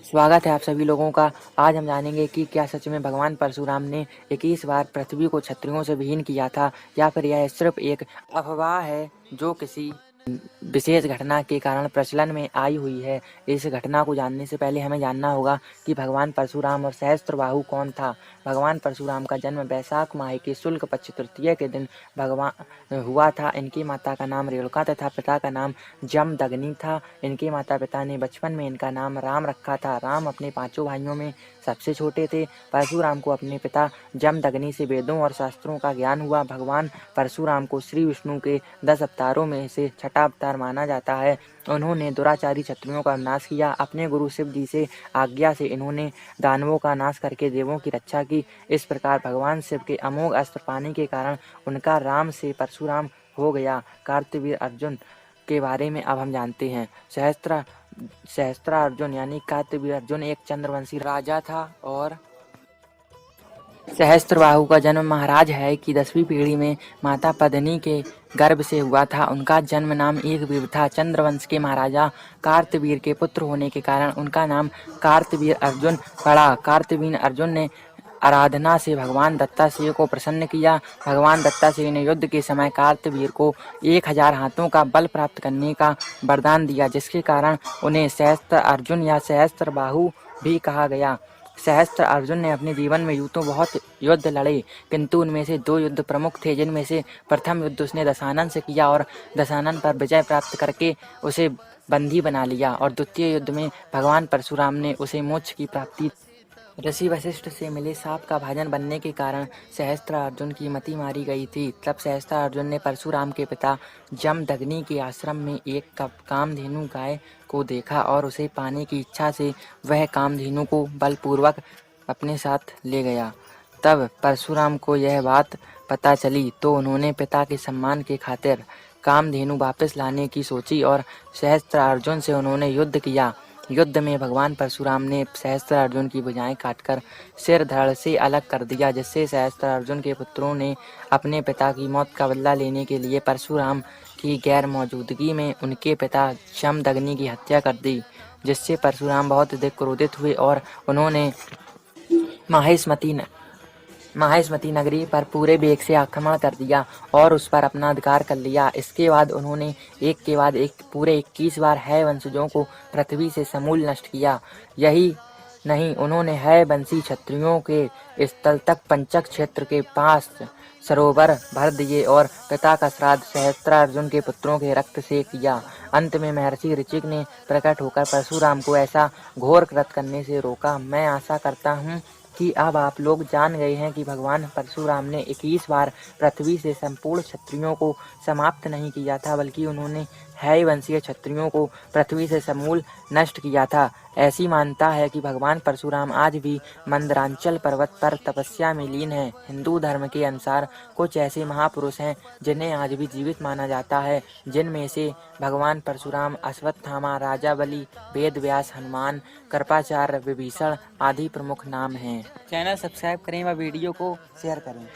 स्वागत है आप सभी लोगों का। आज हम जानेंगे कि क्या सच में भगवान परशुराम ने 21 बार पृथ्वी को क्षत्रियों से विहीन किया था या फिर यह सिर्फ एक अफवाह है जो किसी विशेष घटना के कारण प्रचलन में आई हुई है। इस घटना को जानने से पहले हमें जानना होगा कि भगवान परशुराम और सहस्त्रबाहु कौन था। भगवान परशुराम का जन्म वैशाख माह के शुक्ल पक्ष तृतीया के दिन भगवान हुआ था। इनकी माता का नाम रेणुका तथा पिता का नाम जमदग्नि था। इनके माता पिता ने बचपन में इनका नाम राम रखा था। राम अपने पांचों भाइयों में सबसे छोटे थे। परशुराम को अपने पिता जमदग्नि से वेदों और शास्त्रों का ज्ञान हुआ। भगवान परशुराम को श्री विष्णु के 10 अवतारों में से छठा अवतार माना जाता है। उन्होंने दुराचारी क्षत्रियों का नाश किया। अपने गुरु शिव जी से आज्ञा से इन्होंने दानवों का नाश करके देवों की रक्षा की। इस प्रकार भगवान शिव के अमोघ अस्त्र पाने के कारण उनका राम से परशुराम हो गया। कार्तवीर अर्जुन के बारे में अब हम जानते हैं। सहस्त्रार्जुन यानी कार्तवीर अर्जुन एक चंद्रवंशी राजा था और सहस्त्रबाहु का जन्म महाराज है की 10वीं पीढ़ी में माता पद्मिनी के गर्भ से हुआ था। उनका जन्म नाम एक वीर था। चंद्रवंश के महाराजा कार्तवीर के पुत्र होने के कारण उनका नाम कार्तवीर अर्जुन पड़ा। कार्तवीर अर्जुन ने आराधना से भगवान दत्तात्रेय को प्रसन्न किया। भगवान दत्तात्रेय ने युद्ध के समय कार्तवीर को 1000 हाथों का बल प्राप्त करने का वरदान दिया, जिसके कारण उन्हें सहस्त्र अर्जुन या सहस्त्रबाहु भी कहा गया। सहस्त्र अर्जुन ने अपने जीवन में यूं तो बहुत युद्ध लड़े, किंतु उनमें से 2 युद्ध प्रमुख थे, जिनमें से प्रथम युद्ध उसने दशानन से किया और दशानन पर विजय प्राप्त करके उसे बंदी बना लिया, और द्वितीय युद्ध में भगवान परशुराम ने उसे मोक्ष की प्राप्ति। ऋषि वशिष्ठ से मिले सांप का भाजन बनने के कारण सहस्त्रार्जुन की मति मारी गई थी। तब सहस्त्रार्जुन ने परशुराम के पिता जमदग्नि के आश्रम में एक कामधेनु गाय को देखा और उसे पाने की इच्छा से वह कामधेनु को बलपूर्वक अपने साथ ले गया। तब परशुराम को यह बात पता चली तो उन्होंने पिता के सम्मान के खातिर कामधेनु वापस लाने की सोची और सहस्त्रार्जुन से उन्होंने युद्ध किया। युद्ध में भगवान परशुराम ने सहस्त्रार्जुन की भुजाएं काटकर सिर धड़ से अलग कर दिया, जिससे सहस्त्रार्जुन के पुत्रों ने अपने पिता की मौत का बदला लेने के लिए परशुराम की गैर मौजूदगी में उनके पिता जमदग्नि की हत्या कर दी, जिससे परशुराम बहुत अधिक क्रोधित हुए और उन्होंने माहिष्मती नगरी पर पूरे वेग से आक्रमण कर दिया और उस पर अपना अधिकार कर लिया। इसके बाद उन्होंने एक के बाद एक पूरे 21 बार है वंशजों को पृथ्वी से समूल नष्ट किया। यही नहीं, उन्होंने है वंशी क्षत्रियों के स्थल तक पंचक क्षेत्र के पास सरोवर भर दिए और पिता का श्राद्ध सहस्त्रार्जुन के पुत्रों के रक्त से किया। अंत में महर्षि ऋचिक ने प्रकट होकर परशुराम को ऐसा घोर कृत्य करने से रोका। मैं आशा करता हूँ कि अब आप लोग जान गए हैं कि भगवान परशुराम ने 21 बार पृथ्वी से संपूर्ण क्षत्रियों को समाप्त नहीं किया था, बल्कि उन्होंने है वंशीय क्षत्रियों को पृथ्वी से समूल नष्ट किया था। ऐसी मान्यता है कि भगवान परशुराम आज भी मंदरांचल पर्वत पर तपस्या में लीन है। हिंदू धर्म के अनुसार कुछ ऐसे महापुरुष हैं जिन्हें आज भी जीवित माना जाता है, जिनमें से भगवान परशुराम, अश्वत्थामा, राजा बलि, वेद व्यास, हनुमान, कृपाचार्य, विभीषण आदि प्रमुख नाम हैं। चैनल सब्सक्राइब करें व वीडियो को शेयर करें।